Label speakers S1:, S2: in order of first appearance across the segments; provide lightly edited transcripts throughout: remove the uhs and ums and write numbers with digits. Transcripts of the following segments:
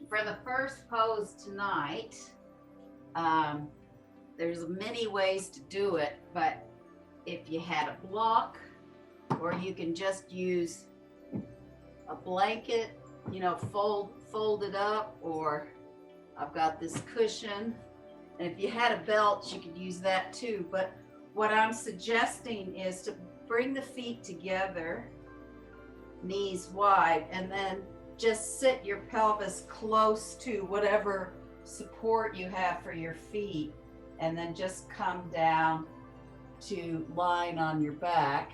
S1: For the first pose tonight, there's many ways to do it, but if you had a block, or you can just use a blanket, you know, fold it up, or I've got this cushion. And if you had a belt, you could use that too. But what I'm suggesting is to bring the feet together, knees wide, and then just sit your pelvis close to whatever support you have for your feet, and then just come down to lying on your back.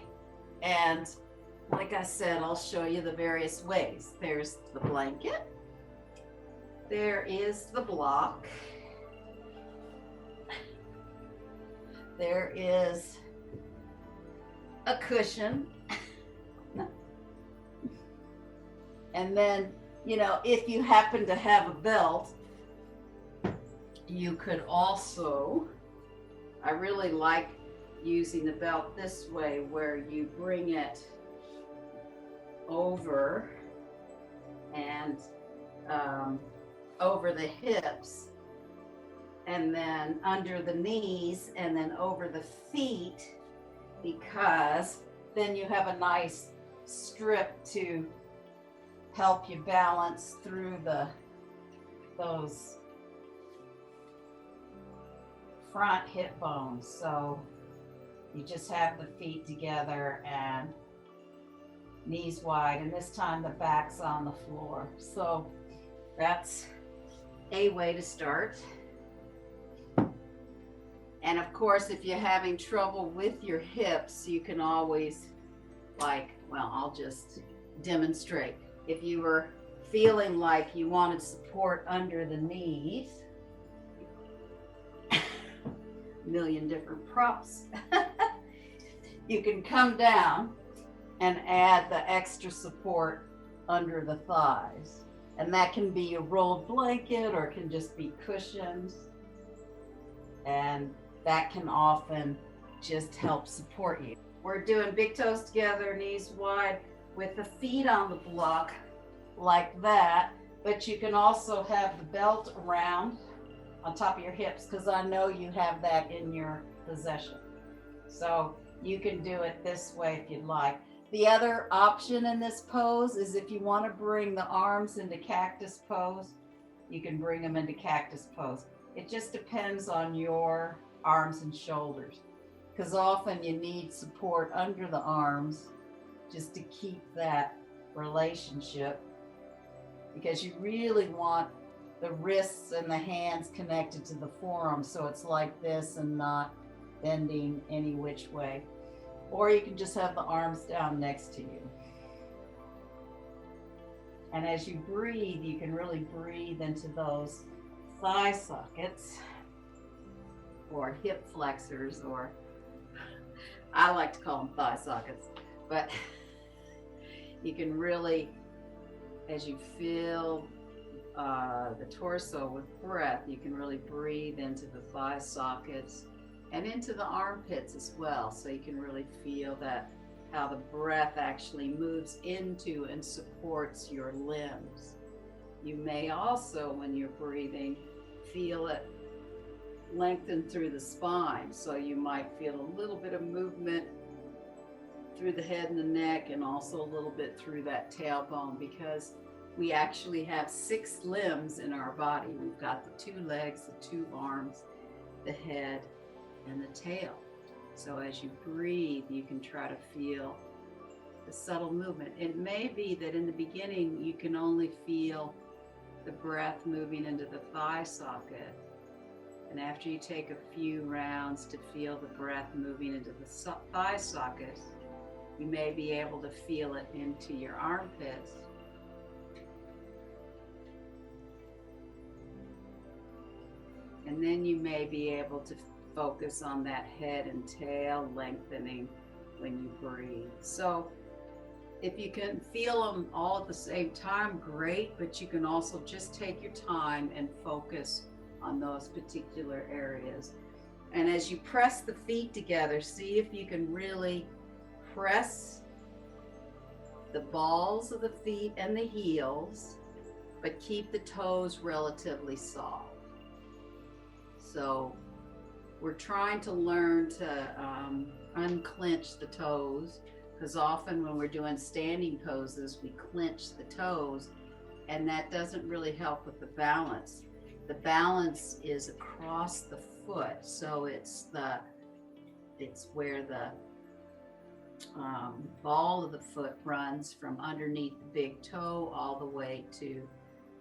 S1: And like I said, I'll show you the various ways. There's the blanket, there is the block, there is a cushion, and then, you know, if you happen to have a belt, you could also, I really like using the belt this way, where you bring it over and over the hips, and then under the knees, and then over the feet, because then you have a nice strip to help you balance through those front hip bones. So you just have the feet together and knees wide, and this time the back's on the floor. So that's a way to start. And of course, if you're having trouble with your hips, you can always, like, well, I'll just demonstrate. If you were feeling like you wanted support under the knees, a million different props, you can come down and add the extra support under the thighs. And that can be a rolled blanket, or it can just be cushions. And that can often just help support you. We're doing big toes together, knees wide, with the feet on the block like that. But you can also have the belt around on top of your hips, because I know you have that in your possession. So you can do it this way if you'd like. The other option in this pose is, if you want to bring the arms into cactus pose, you can bring them into cactus pose. It just depends on your arms and shoulders, because often you need support under the arms just to keep that relationship, because you really want the wrists and the hands connected to the forearms, so it's like this and not bending any which way. Or you can just have the arms down next to you. And as you breathe, you can really breathe into those thigh sockets, or hip flexors, or I like to call them thigh sockets. But you can really, as you fill the torso with breath, you can really breathe into the thigh sockets and into the armpits as well. So you can really feel that, how the breath actually moves into and supports your limbs. You may also, when you're breathing, feel it lengthen through the spine. So you might feel a little bit of movement through the head and the neck, and also a little bit through that tailbone, because we actually have 6 limbs in our body. We've got the 2 legs, the 2 arms, the head, and the tail. So as you breathe, you can try to feel the subtle movement. It may be that in the beginning, you can only feel the breath moving into the thigh socket. And after you take a few rounds to feel the breath moving into the thigh socket, you may be able to feel it into your armpits. And then you may be able to focus on that head and tail lengthening when you breathe. So if you can feel them all at the same time, great, but you can also just take your time and focus on those particular areas. And as you press the feet together, see if you can really press the balls of the feet and the heels, but keep the toes relatively soft. So we're trying to learn to unclench the toes, because often when we're doing standing poses, we clench the toes, and that doesn't really help with the balance. The balance is across the foot, so it's where the ball of the foot runs from underneath the big toe all the way to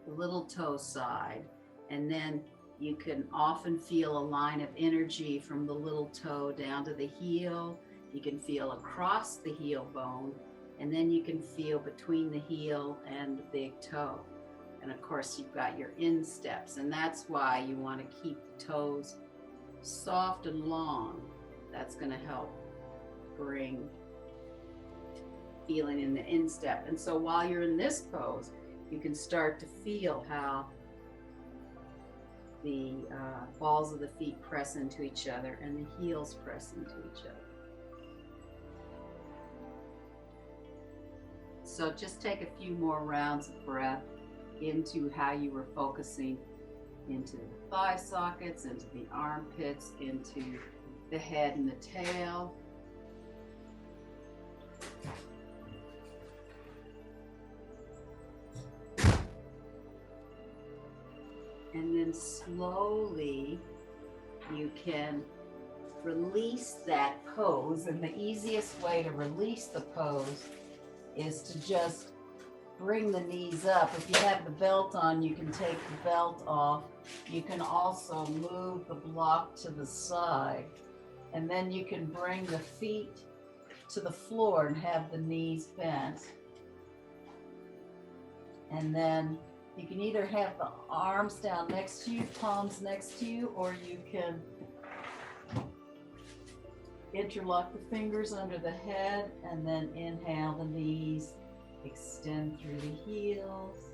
S1: the little toe side, and then you can often feel a line of energy from the little toe down to the heel. You can feel across the heel bone, and then you can feel between the heel and the big toe. And of course, you've got your insteps, and that's why you want to keep the toes soft and long. That's going to help bring feeling in the instep. And so while you're in this pose, you can start to feel how the balls of the feet press into each other and the heels press into each other. So just take a few more rounds of breath into how you were focusing into the thigh sockets, into the armpits, into the head and the tail. And then slowly you can release that pose. And the easiest way to release the pose is to just bring the knees up. If you have the belt on, you can take the belt off. You can also move the block to the side. And then you can bring the feet to the floor and have the knees bent. And then you can either have the arms down next to you, palms next to you, or you can interlock the fingers under the head and then inhale the knees, extend through the heels,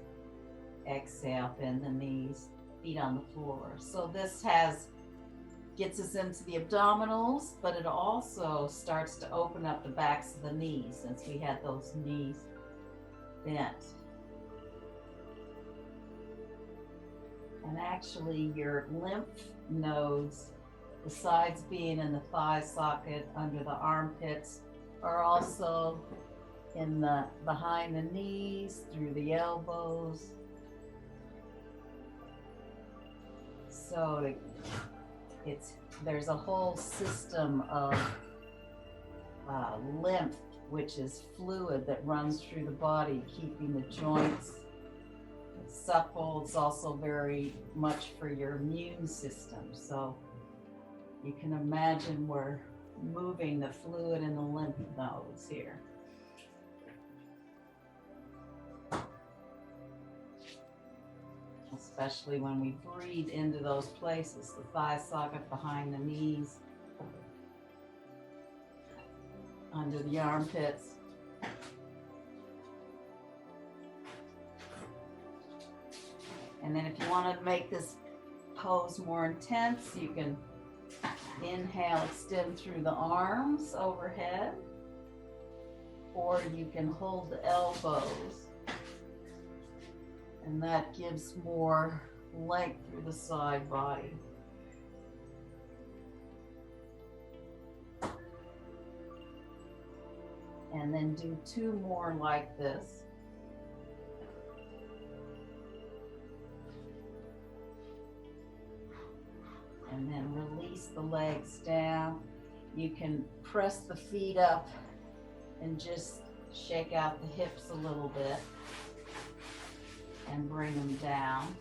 S1: exhale, bend the knees, feet on the floor. So this gets us into the abdominals, but it also starts to open up the backs of the knees since we had those knees bent. And actually your lymph nodes, besides being in the thigh socket under the armpits, are also in the behind the knees, through the elbows. So there's a whole system of lymph, which is fluid that runs through the body, keeping the joints supple. It's also very much for your immune system. So you can imagine we're moving the fluid in the lymph nodes here. Especially when we breathe into those places, the thigh socket behind the knees, under the armpits. And then if you want to make this pose more intense, you can inhale, extend through the arms overhead, or you can hold the elbows, and that gives more length through the side body. And then do 2 more like this. And then release the legs down. You can press the feet up and just shake out the hips a little bit and bring them down.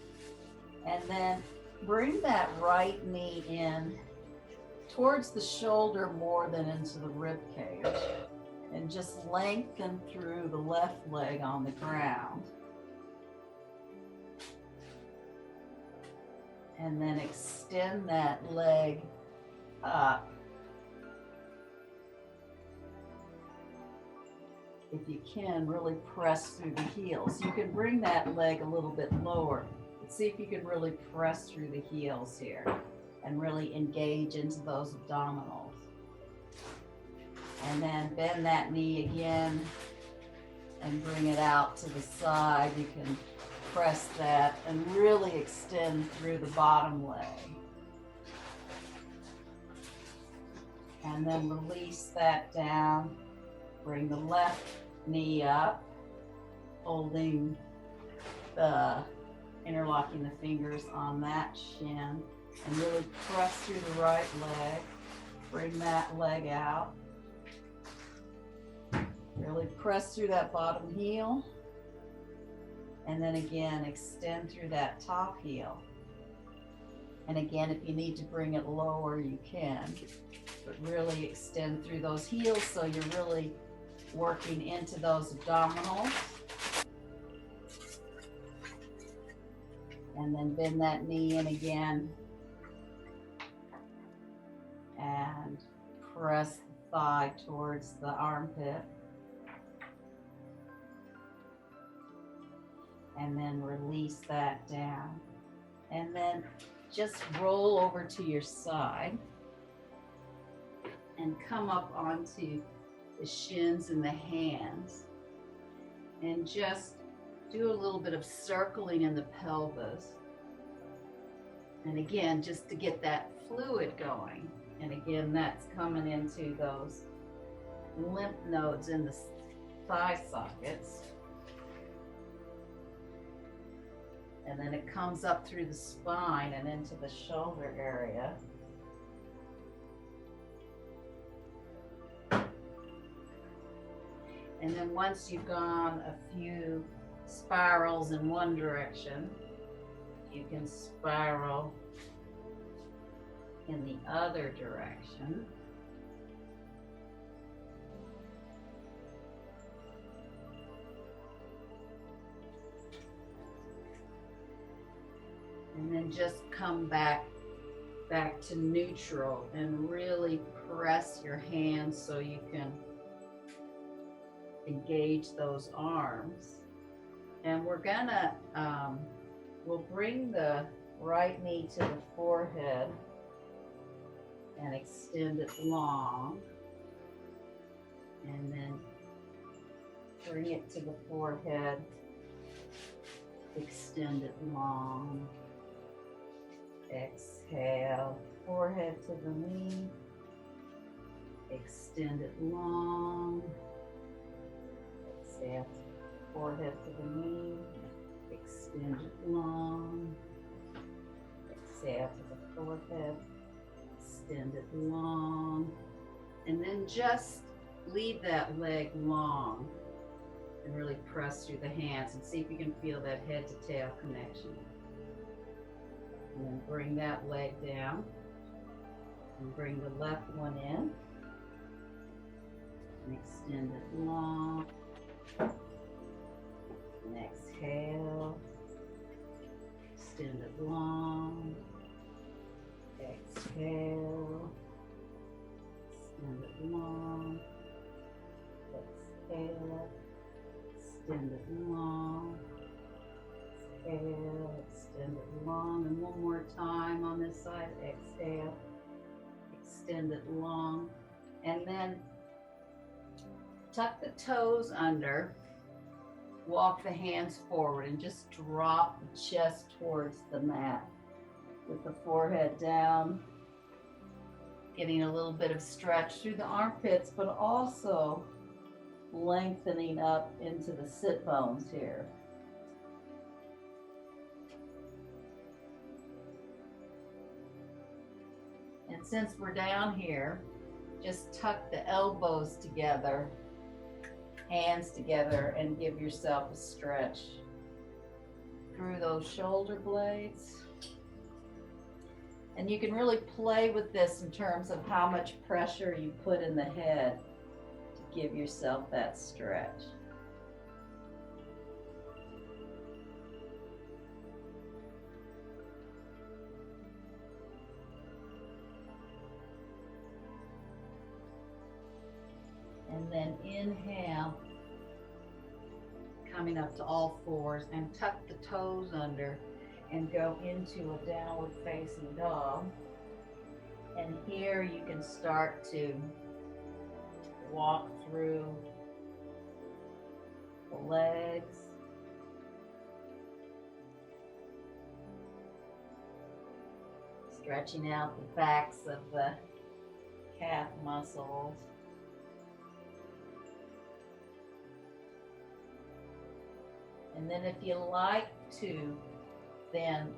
S1: And then bring that right knee in towards the shoulder more than into the rib cage, and just lengthen through the left leg on the ground. And then extend that leg up. If you can, really press through the heels. You can bring that leg a little bit lower, but see if you can really press through the heels here and really engage into those abdominals. And then bend that knee again and bring it out to the side. You can press that and really extend through the bottom leg. And then release that down. Bring the left knee up, holding interlocking the fingers on that shin, and really press through the right leg. Bring that leg out. Really press through that bottom heel. And then again, extend through that top heel. And again, if you need to bring it lower, you can. But really extend through those heels so you're really working into those abdominals. And then bend that knee in again. And press the thigh towards the armpit. And then release that down. And then just roll over to your side and come up onto the shins and the hands. And just do a little bit of circling in the pelvis. And again, just to get that fluid going. And again, that's coming into those lymph nodes in the thigh sockets. And then it comes up through the spine and into the shoulder area. And then once you've gone a few spirals in one direction, you can spiral in the other direction. And then just come back to neutral and really press your hands so you can engage those arms. And we're gonna, we'll bring the right knee to the forehead and extend it long. And then bring it to the forehead, extend it long. Exhale, forehead to the knee, extend it long. Exhale, forehead to the knee, extend it long. Exhale to the forehead, extend it long. And then just leave that leg long and really press through the hands and see if you can feel that head to tail connection. And then bring that leg down and bring the left one in and extend it long. And exhale, extend it long. Exhale, extend it long. Exhale, extend it long. Exhale, extend it long. And one more time on this side. Exhale, extend it long. And then tuck the toes under. Walk the hands forward and just drop the chest towards the mat with the forehead down. Getting a little bit of stretch through the armpits, but also lengthening up into the sit bones here. And since we're down here, just tuck the elbows together, hands together, and give yourself a stretch through those shoulder blades. And you can really play with this in terms of how much pressure you put in the head to give yourself that stretch. And then inhale, coming up to all fours, and tuck the toes under and go into a downward facing dog. And here you can start to walk through the legs, Stretching out the backs of the calf muscles. And then if you like to, then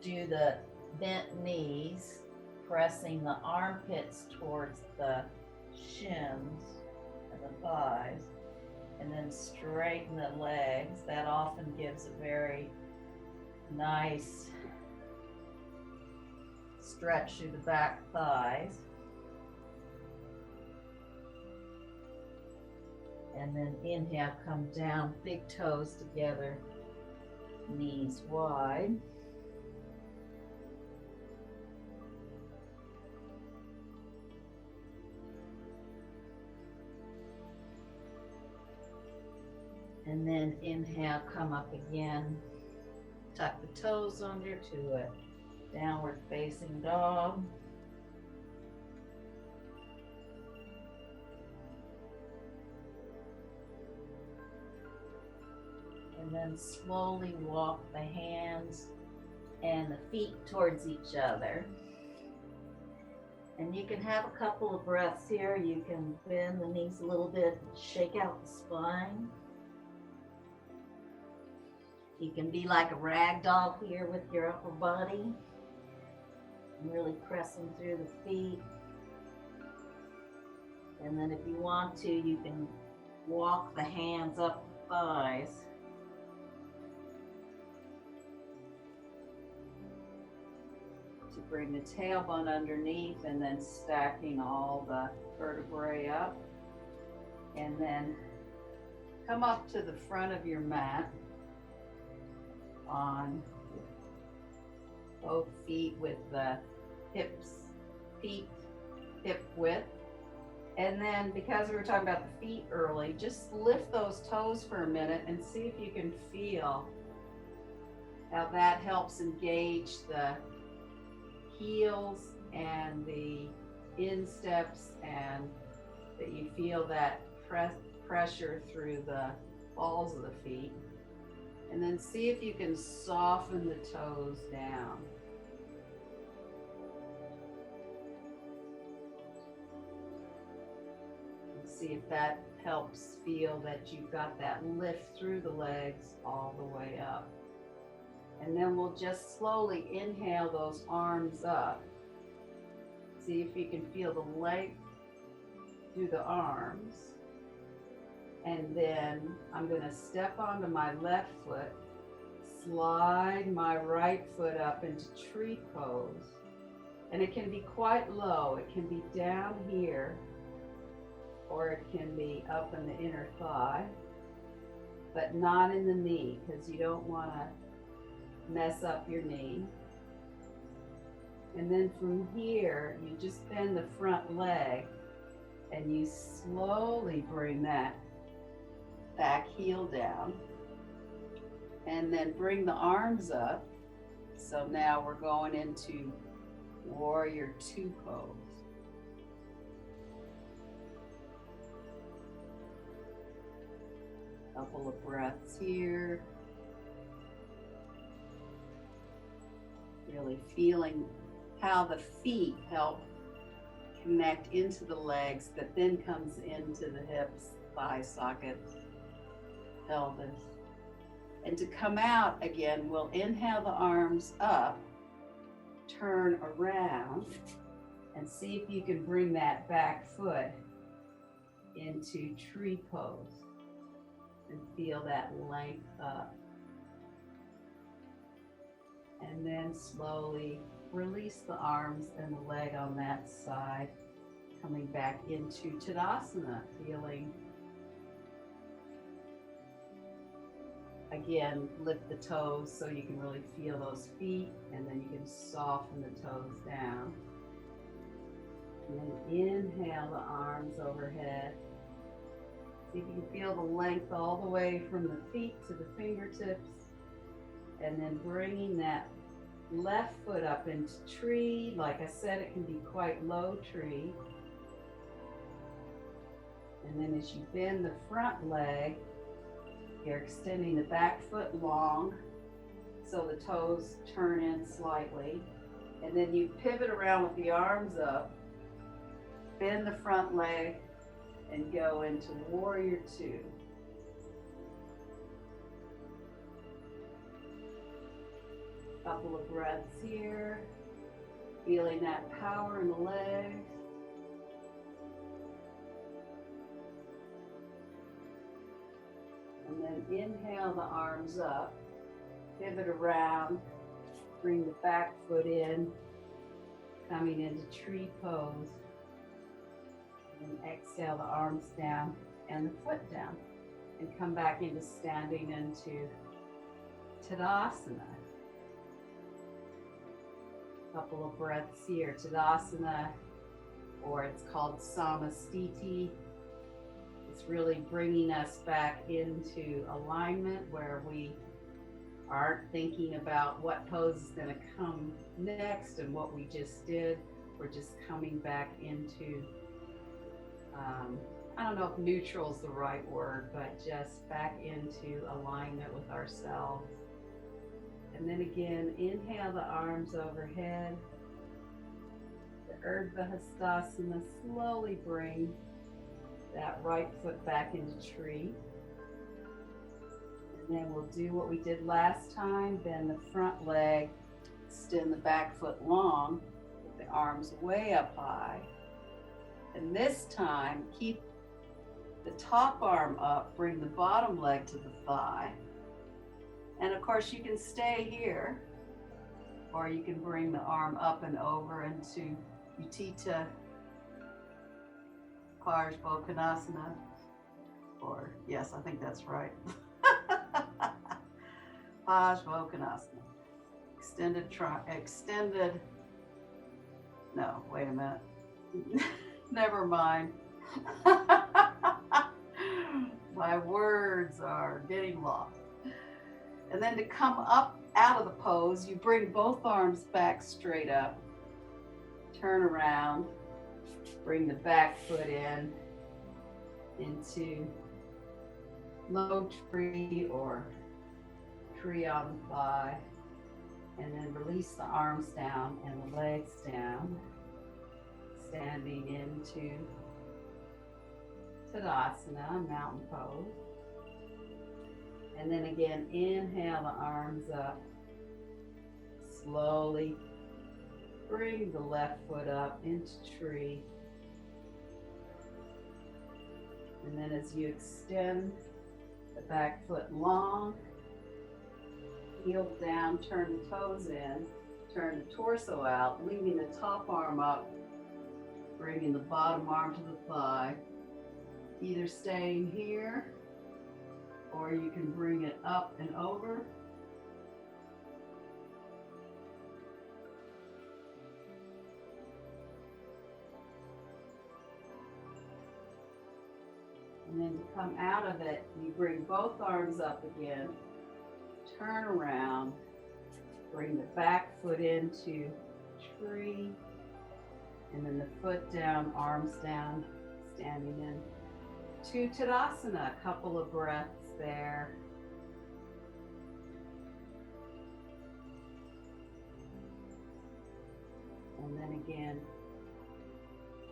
S1: do the bent knees, pressing the armpits towards the shins and the thighs, and then straighten the legs. That often gives a very nice stretch through the back thighs. And then inhale, come down, big toes together, knees wide. And then inhale, come up again, tuck the toes under to a downward facing dog. And then slowly walk the hands and the feet towards each other. And you can have a couple of breaths here. You can bend the knees a little bit, shake out the spine. You can be like a rag doll here with your upper body, really pressing through the feet. And then if you want to, you can walk the hands up the thighs. To bring the tailbone underneath, and then stacking all the vertebrae up. And then come up to the front of your mat on both feet with the feet hip width. And then, because we were talking about the feet early, just lift those toes for a minute and see if you can feel how that helps engage the heels and the insteps, and that you feel that pressure through the balls of the feet. And then see if you can soften the toes down. And see if that helps feel that you've got that lift through the legs all the way up. And then we'll just slowly inhale those arms up. See if you can feel the length through the arms. And then I'm going to step onto my left foot, slide my right foot up into tree pose. And it can be quite low. It can be down here, or it can be up in the inner thigh, but not in the knee, because you don't want to mess up your knee. And then from here, you just bend the front leg and you slowly bring that back heel down, and then bring the arms up. So now we're going into warrior two pose. Couple of breaths here. Really feeling how the feet help connect into the legs, that then comes into the hips, thigh sockets, pelvis. And to come out again, we'll inhale the arms up, turn around, and see if you can bring that back foot into tree pose and feel that length up. And then slowly release the arms and the leg on that side, coming back into Tadasana, feeling, again, lift the toes so you can really feel those feet, and then you can soften the toes down. And then inhale the arms overhead. See if you can feel the length all the way from the feet to the fingertips. And then bringing that left foot up into tree. Like I said, it can be quite low tree. And then as you bend the front leg, you're extending the back foot long so the toes turn in slightly. And then you pivot around with the arms up, bend the front leg, and go into Warrior Two. Couple of breaths here, feeling that power in the legs. And then inhale the arms up, pivot around, bring the back foot in, coming into tree pose. And exhale the arms down and the foot down. And come back into standing into Tadasana. Couple of breaths here, Tadasana, or it's called Samastiti. It's really bringing us back into alignment where we aren't thinking about what pose is going to come next and what we just did. We're just coming back into, I don't know if neutral is the right word, but just back into alignment with ourselves. And then again, inhale the arms overhead. The Urdhva Hastasana, slowly bring that right foot back into tree. And then we'll do what we did last time, bend the front leg, extend the back foot long, with the arms way up high. And this time, keep the top arm up, bring the bottom leg to the thigh. And of course, you can stay here, or you can bring the arm up and over into Utthita Parsvottanasana, or yes, I think that's right. Parsvottanasana. Extended, no, wait a minute. Never mind. My words are getting lost. And then to come up out of the pose, you bring both arms back straight up, turn around, bring the back foot in into low tree or tree on the thigh, and then release the arms down and the legs down, standing into Tadasana, mountain pose. And then again, inhale the arms up. Slowly bring the left foot up into tree. And then as you extend the back foot long, heel down, turn the toes in, turn the torso out, leaving the top arm up, bringing the bottom arm to the thigh, either staying here or you can bring it up and over. And then to come out of it, you bring both arms up again, turn around, bring the back foot into tree, and then the foot down, arms down, standing in to Tadasana. A couple of breaths there. And then again,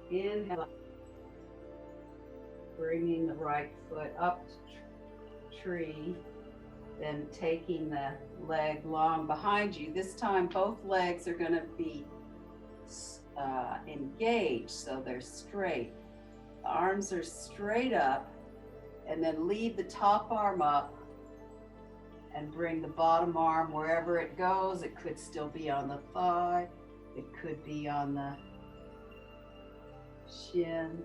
S1: inhale, bringing the right foot up to tree, then taking the leg long behind you. This time both legs are going to be engaged, so they're straight. The arms are straight up, and then leave the top arm up and bring the bottom arm wherever it goes. It could still be on the thigh, it could be on the shin.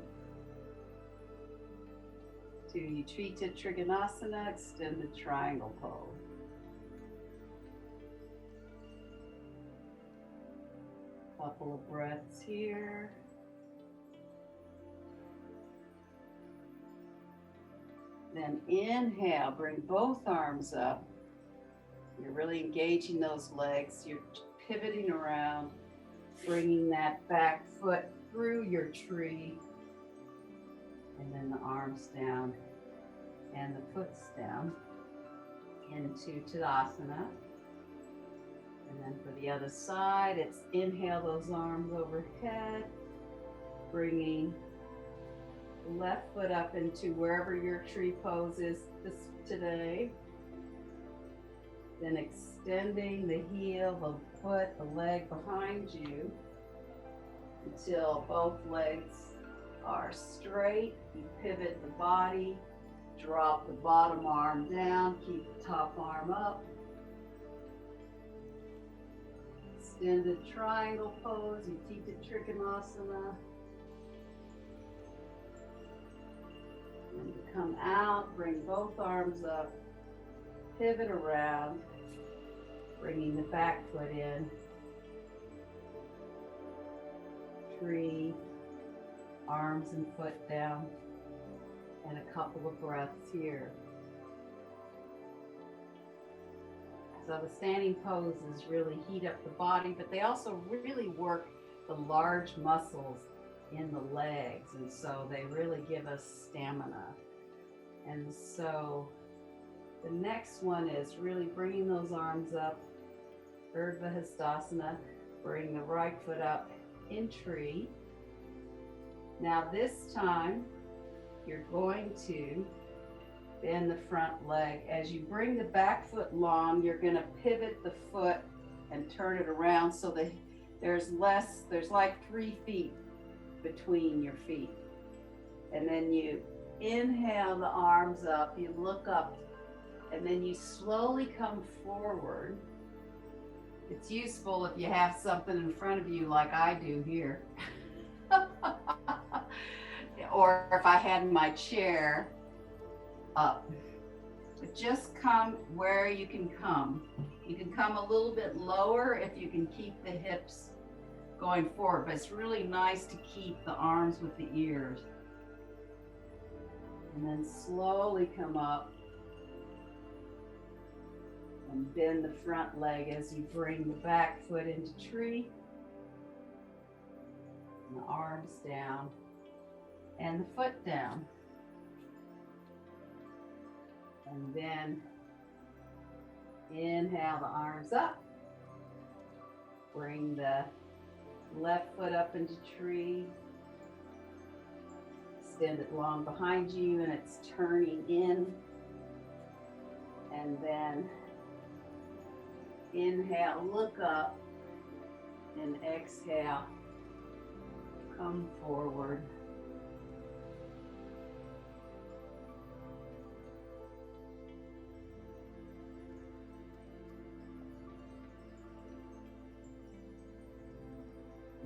S1: To Utthita Trikonasana, extended triangle pose. Couple of breaths here. Then inhale, bring both arms up. You're really engaging those legs. You're pivoting around, bringing that back foot through your tree. And then the arms down and the foot's down into Tadasana. And then for the other side, it's inhale those arms overhead, bringing the left foot up into wherever your tree pose is today. Then extending the heel, the foot, the leg behind you until both legs are straight. You pivot the body, drop the bottom arm down, keep the top arm up. Extended triangle pose, Utthita Trikonasana. And come out, bring both arms up, pivot around, bringing the back foot in. Tree, arms and foot down, and a couple of breaths here. So the standing poses really heat up the body, but they also really work the large muscles in the legs, and so they really give us stamina. And so the next one is really bringing those arms up, Urdhva Hastasana, bring the right foot up in tree. Now this time, you're going to bend the front leg. As you bring the back foot long, you're going to pivot the foot and turn it around so that there's like 3 feet between your feet. And then you inhale the arms up, you look up, and then you slowly come forward. It's useful if you have something in front of you like I do here. Or if I had my chair up. But just come where you can come. You can come a little bit lower if you can keep the hips going forward, but it's really nice to keep the arms with the ears. And then slowly come up and bend the front leg as you bring the back foot into tree. And the arms down and the foot down. And then inhale the arms up. Bring the left foot up into tree. Extend it long behind you, and it's turning in. And then inhale, look up, and exhale, come forward.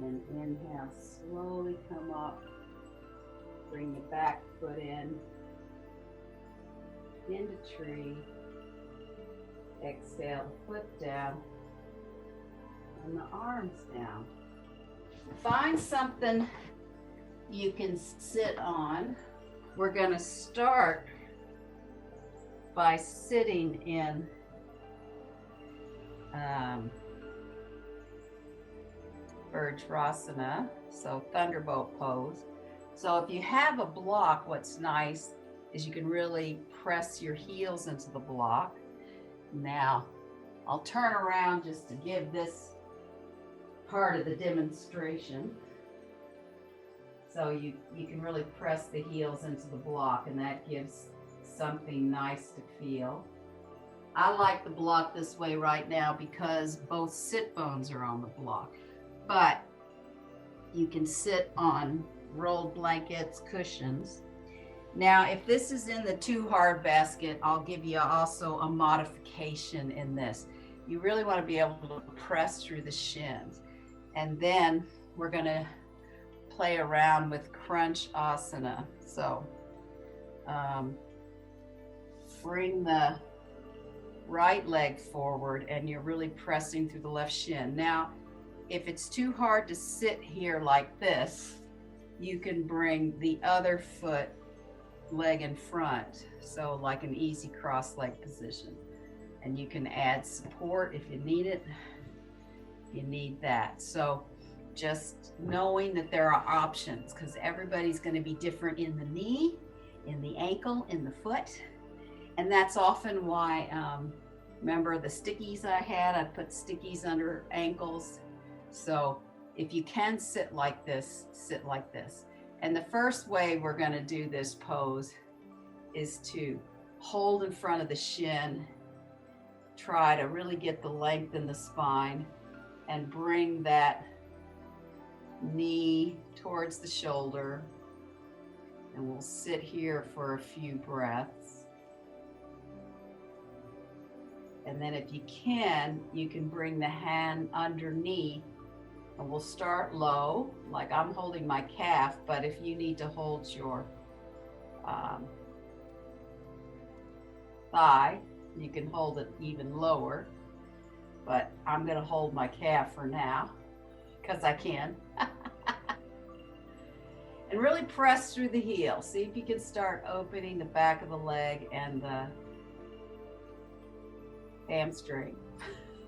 S1: And inhale, slowly come up, bring the back foot into tree. Exhale, the foot down, and the arms down. Find something you can sit on. We're going to start by sitting in Virajasana, so thunderbolt pose. So if you have a block, what's nice is you can really press your heels into the block. Now, I'll turn around just to give this part of the demonstration. So you can really press the heels into the block, and that gives something nice to feel. I like the block this way right now because both sit bones are on the block. But you can sit on rolled blankets, cushions. Now, if this is in the too hard basket, I'll give you also a modification in this. You really want to be able to press through the shins. And then we're going to play around with crunch asana. So bring the right leg forward, and you're really pressing through the left shin. Now, if it's too hard to sit here like this, you can bring the other foot leg in front, so like an easy cross leg position. And you can add support if you need it. You need that. So just knowing that there are options, because everybody's going to be different in the knee, in the ankle, in the foot. And that's often why Remember the stickies I had? I put stickies under ankles. So if you can sit like this, sit like this. And the first way we're going to do this pose is to hold in front of the shin, try to really get the length in the spine, and bring that knee towards the shoulder. And we'll sit here for a few breaths. And then if you can bring the hand underneath, and we'll start low, like I'm holding my calf, but if you need to hold your thigh, you can hold it even lower, but I'm gonna hold my calf for now, because I can. And really press through the heel. See if you can start opening the back of the leg and the hamstring.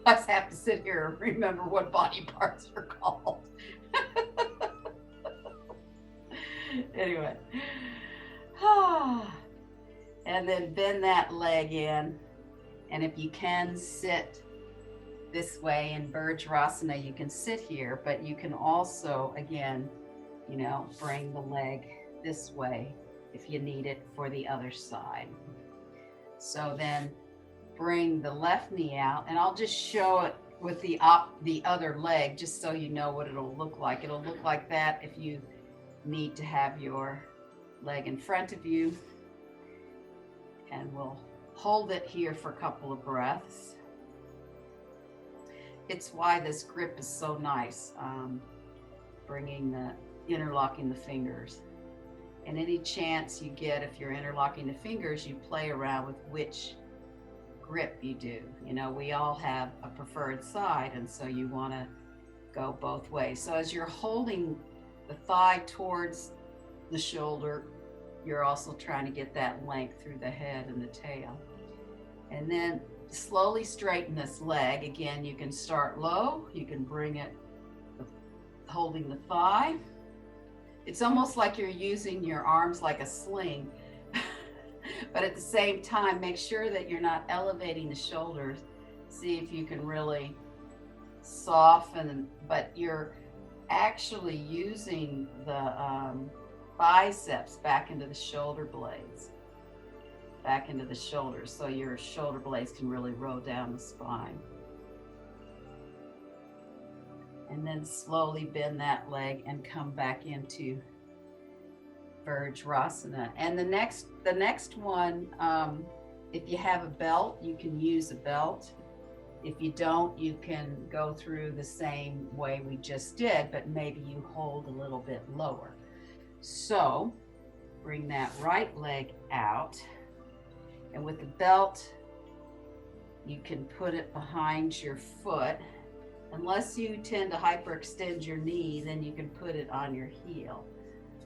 S1: I just have to sit here and remember what body parts are called. Anyway. And then bend that leg in. And if you can sit this way in Virajasana, you can sit here, but you can also, again, bring the leg this way if you need it for the other side. So then bring the left knee out, and I'll just show it with the other leg, just so you know what it'll look like. It'll look like that if you need to have your leg in front of you. And we'll hold it here for a couple of breaths. It's why this grip is so nice, interlocking the fingers. And any chance you get, if you're interlocking the fingers, you play around with which grip you do. We all have a preferred side, and so you want to go both ways. So as you're holding the thigh towards the shoulder, you're also trying to get that length through the head and the tail. And then slowly straighten this leg. Again, you can start low, you can bring it holding the thigh. It's almost like you're using your arms like a sling, but at the same time, make sure that you're not elevating the shoulders. See if you can really soften, but you're actually using the biceps back into the shoulder blades, back into the shoulders, so your shoulder blades can really roll down the spine. And then slowly bend that leg and come back into Virajasana. And the next one, if you have a belt, you can use a belt. If you don't, you can go through the same way we just did, but maybe you hold a little bit lower. So bring that right leg out, and with the belt, you can put it behind your foot. Unless you tend to hyperextend your knee, then you can put it on your heel.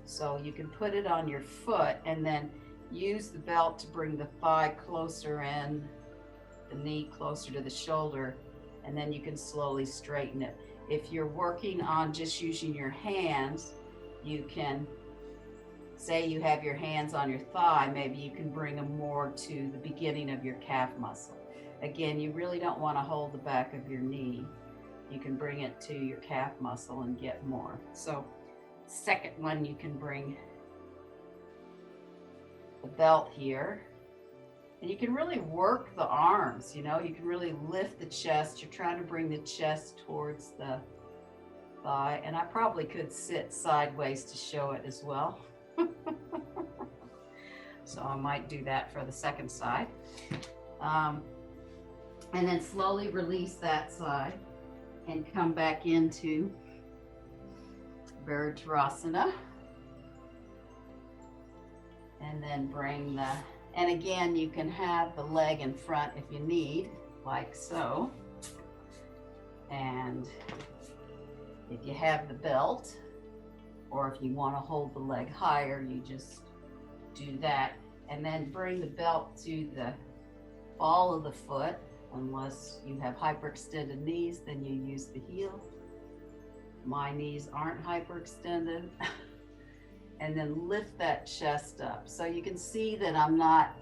S1: So you can put it on your foot and then use the belt to bring the thigh closer in, the knee closer to the shoulder, and then you can slowly straighten it. If you're working on just using your hands, you can, say you have your hands on your thigh, maybe you can bring them more to the beginning of your calf muscle. Again, you really don't want to hold the back of your knee. You can bring it to your calf muscle and get more. So second one, you can bring the belt here, and you can really work the arms. You can really lift the chest. You're trying to bring the chest towards the thigh, and I probably could sit sideways to show it as well. So I might do that for the second side. And then slowly release that side and come back into Virajasana. And then bring and again, you can have the leg in front if you need, like so. And if you have the belt, or if you want to hold the leg higher, you just do that. And then bring the belt to the ball of the foot. Unless you have hyperextended knees, then you use the heel. My knees aren't hyperextended. And then lift that chest up. So you can see that I'm not,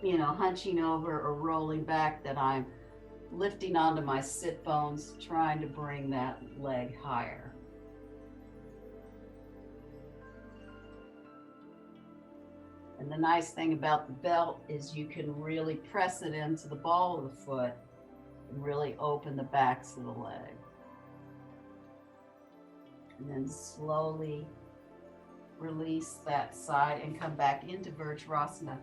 S1: hunching over or rolling back, that I'm lifting onto my sit bones, trying to bring that leg higher. And the nice thing about the belt is you can really press it into the ball of the foot and really open the backs of the leg. And then slowly release that side and come back into Virtuosasana.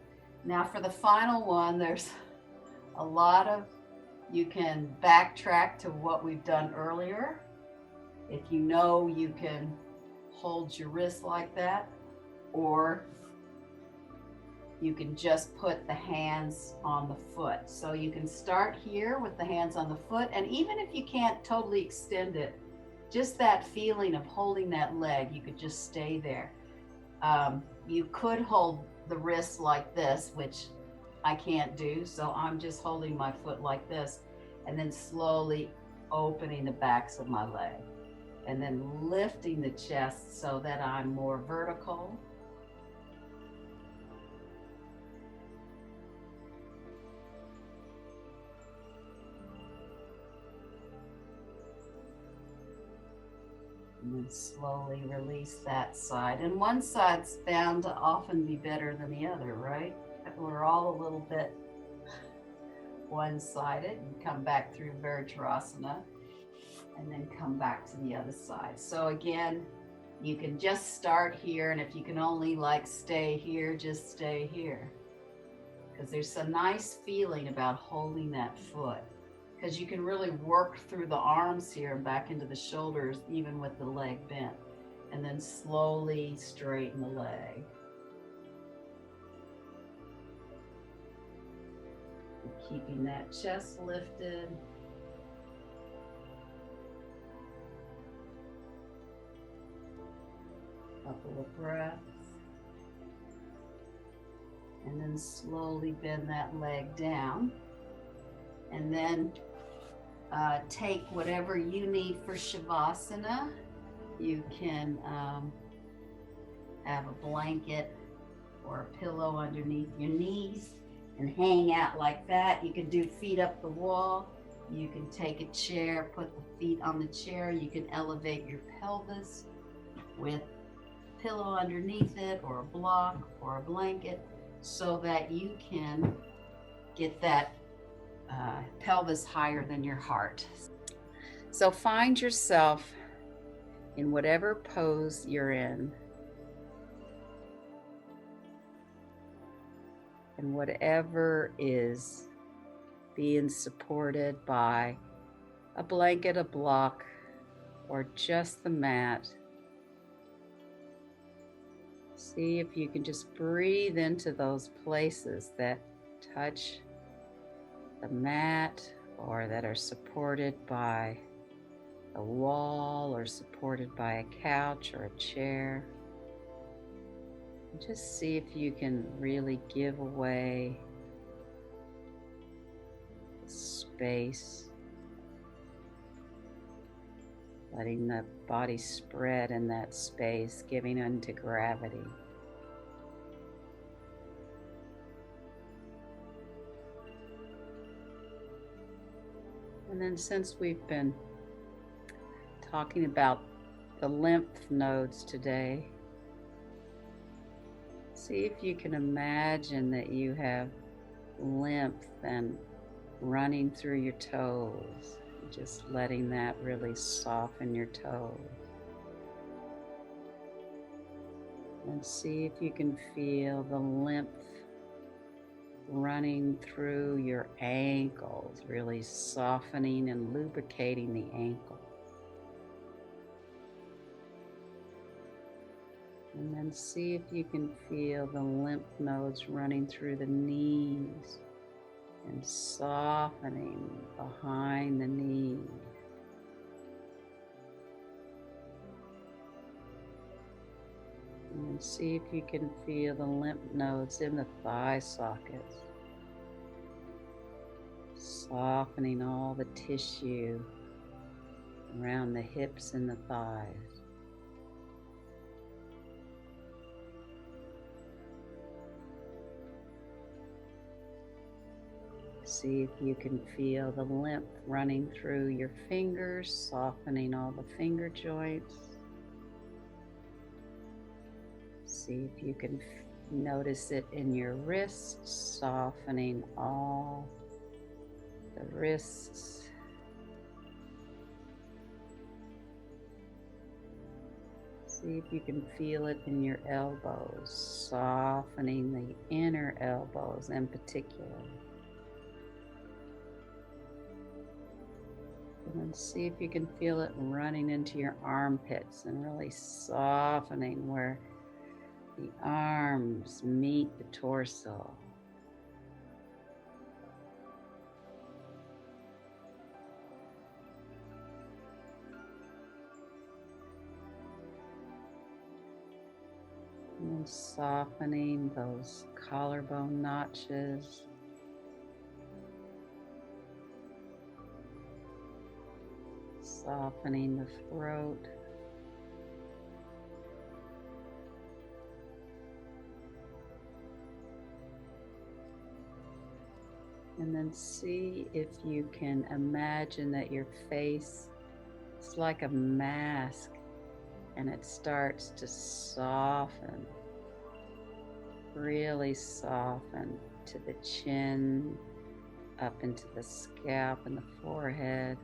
S1: Now for the final one, there's a lot of, you can backtrack to what we've done earlier. If you know, you can hold your wrist like that, or you can just put the hands on the foot. So you can start here with the hands on the foot, and even if you can't totally extend it, just that feeling of holding that leg, you could just stay there. You could hold the wrist like this, which I can't do, so I'm just holding my foot like this, and then slowly opening the backs of my leg, and then lifting the chest so that I'm more vertical. And then slowly release that side. And one side's bound to often be better than the other, right? We're all a little bit one-sided. And come back through Virtuosasana and then come back to the other side. So again, you can just start here, and if you can only like stay here, just stay here. Because there's a nice feeling about holding that foot, because you can really work through the arms here and back into the shoulders, even with the leg bent, and then slowly straighten the leg. Keeping that chest lifted. Couple of breaths. And then slowly bend that leg down. And then take whatever you need for Shavasana. You can have a blanket or a pillow underneath your knees and hang out like that. You can do feet up the wall. You can take a chair, put the feet on the chair. You can elevate your pelvis with a pillow underneath it, or a block or a blanket, so that you can get that pelvis higher than your heart. So find yourself in whatever pose you're in, and whatever is being supported by a blanket, a block, or just the mat. See if you can just breathe into those places that touch the mat, or that are supported by a wall, or supported by a couch or a chair. And just see if you can really give away space, letting the body spread in that space, giving unto gravity. And then, since we've been talking about the lymph nodes today, see if you can imagine that you have lymph and running through your toes, just letting that really soften your toes. And see if you can feel the lymph running through your ankles, really softening and lubricating the ankle. And then see if you can feel the lymph nodes running through the knees and softening behind the knees. And then see if you can feel the lymph nodes in the thigh sockets, softening all the tissue around the hips and the thighs. See if you can feel the lymph running through your fingers, softening all the finger joints. See if you can notice it in your wrists, softening all the wrists. See if you can feel it in your elbows, softening the inner elbows in particular. And then see if you can feel it running into your armpits and really softening where the arms meet the torso. And then softening those collarbone notches. Softening the throat. And then see if you can imagine that your face is like a mask and it starts to soften, really soften to the chin, up into the scalp and the forehead,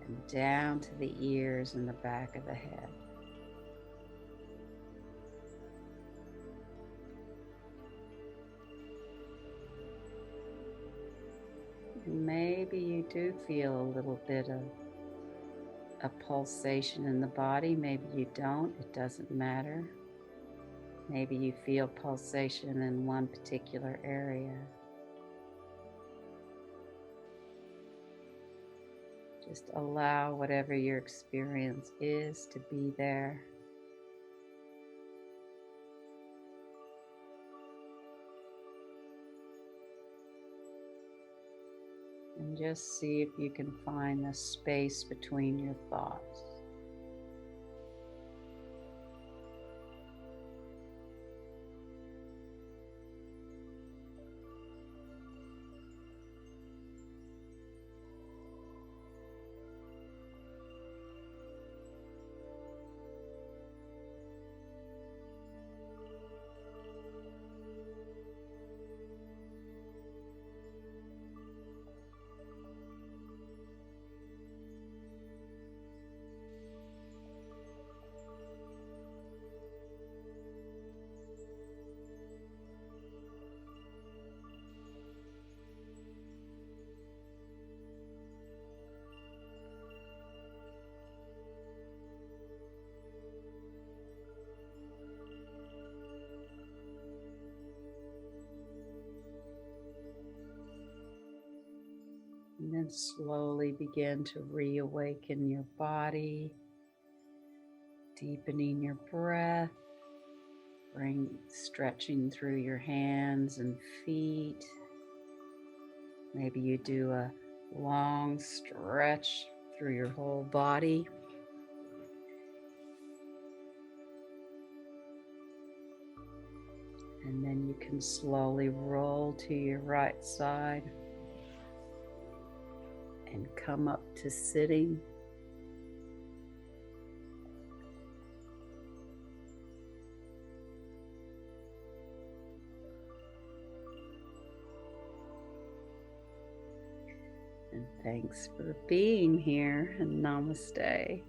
S1: and down to the ears and the back of the head. Maybe you do feel a little bit of a pulsation in the body. Maybe you don't. It doesn't matter. Maybe you feel pulsation in one particular area. Just allow whatever your experience is to be there. And just see if you can find the space between your thoughts. And then slowly begin to reawaken your body, deepening your breath, stretching through your hands and feet. Maybe you do a long stretch through your whole body. And then you can slowly roll to your right side and come up to sitting. And thanks for being here, and namaste.